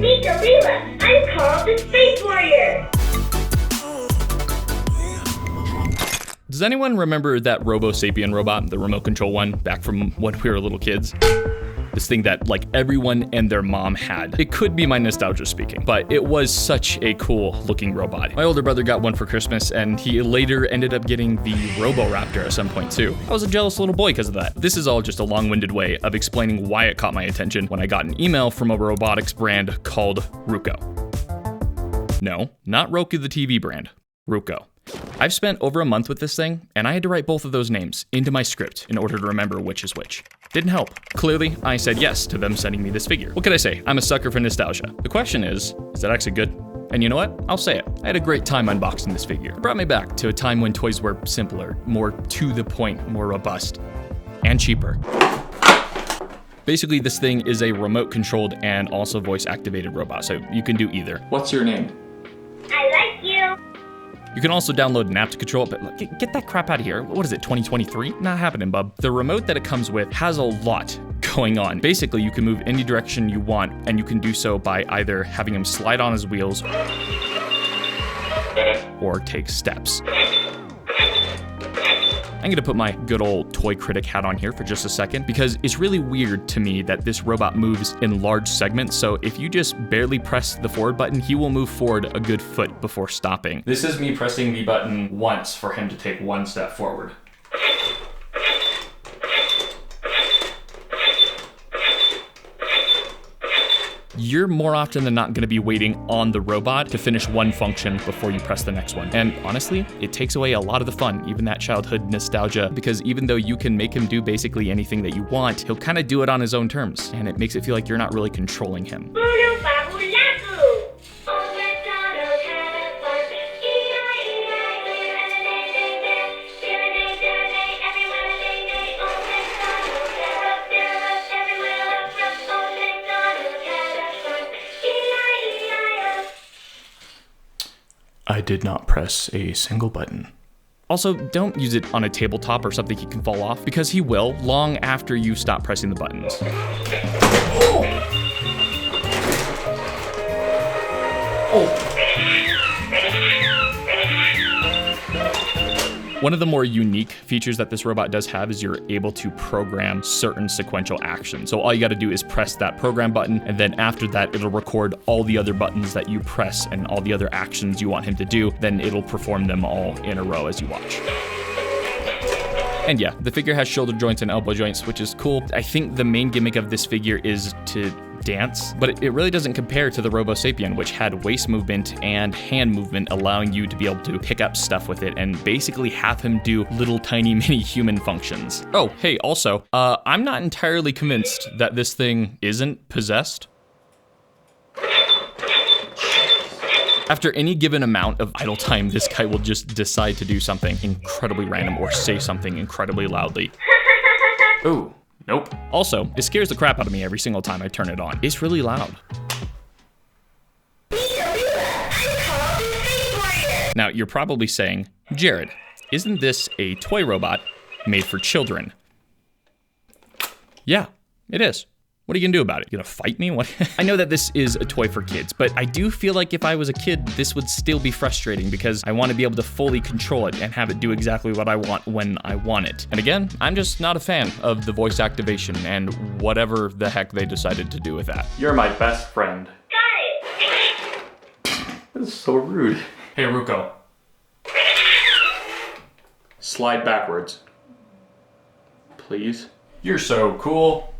Mika Lila, I'm called the Space Warrior. Does anyone remember that Robo Sapien robot, the remote control one, back from when we were little kids? This thing that like everyone and their mom had. It could be my nostalgia speaking, but it was such a cool looking robot. My older brother got one for Christmas and he later ended up getting the Roboraptor at some point too. I was a jealous little boy because of that. This is all just a long-winded way of explaining why it caught my attention when I got an email from a robotics brand called Ruko. No, not Roku the TV brand, Ruko. I've spent over a month with this thing, and I had to write both of those names into my script in order to remember which is which. Didn't help. Clearly, I said yes to them sending me this figure. What could I say? I'm a sucker for nostalgia. The question is that actually good? And you know what? I'll say it. I had a great time unboxing this figure. It brought me back to a time when toys were simpler, more to the point, more robust, and cheaper. Basically, this thing is a remote-controlled and also voice-activated robot, so you can do either. What's your name? I like you. You can also download an app to control it, but get that crap out of here. What is it, 2023? Not happening, bub. The remote that it comes with has a lot going on. Basically, you can move any direction you want, and you can do so by either having him slide on his wheels or take steps. I'm gonna put my good old toy critic hat on here for just a second because it's really weird to me that this robot moves in large segments. So if you just barely press the forward button, he will move forward a good foot before stopping. This is me pressing the button once for him to take one step forward. You're more often than not gonna be waiting on the robot to finish one function before you press the next one. And honestly, it takes away a lot of the fun, even that childhood nostalgia, because even though you can make him do basically anything that you want, he'll kind of do it on his own terms. And it makes it feel like you're not really controlling him. I did not press a single button. Also, don't use it on a tabletop or something he can fall off, because he will long after you stop pressing the buttons. One of the more unique features that this robot does have is you're able to program certain sequential actions. So all you gotta do is press that program button, and then after that, it'll record all the other buttons that you press and all the other actions you want him to do. Then it'll perform them all in a row as you watch. And yeah, the figure has shoulder joints and elbow joints, which is cool. I think the main gimmick of this figure is to dance, but it really doesn't compare to the Robo Sapien, which had waist movement and hand movement, allowing you to be able to pick up stuff with it and basically have him do little tiny mini human functions. Oh, hey, also, I'm not entirely convinced that this thing isn't possessed. After any given amount of idle time, this guy will just decide to do something incredibly random or say something incredibly loudly. Ooh. Nope. Also, it scares the crap out of me every single time I turn it on. It's really loud. Now, you're probably saying, Jared, isn't this a toy robot made for children? Yeah, it is. What are you gonna do about it? You gonna fight me? What? I know that this is a toy for kids, but I do feel like if I was a kid, this would still be frustrating because I want to be able to fully control it and have it do exactly what I want when I want it. And again, I'm just not a fan of the voice activation and whatever the heck they decided to do with that. You're my best friend. Got it. This is so rude. Hey, Ruko. Slide backwards. Please. You're so cool.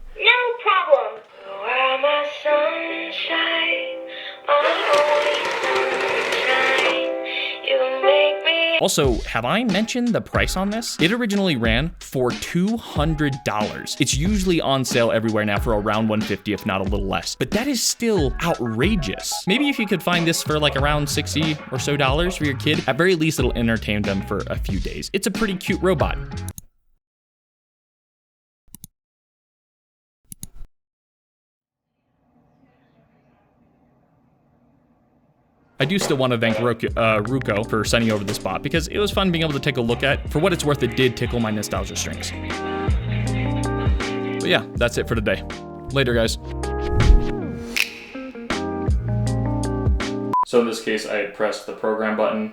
Also, have I mentioned the price on this? It originally ran for $200. It's usually on sale everywhere now for around $150, if not a little less. But that is still outrageous. Maybe if you could find this for like around $60 or so for your kid, at very least it'll entertain them for a few days. It's a pretty cute robot. I do still want to thank Ruko for sending over this bot because it was fun being able to take a look at. For what it's worth, it did tickle my nostalgia strings. But yeah, that's it for today. Later, guys. So in this case, I had pressed the program button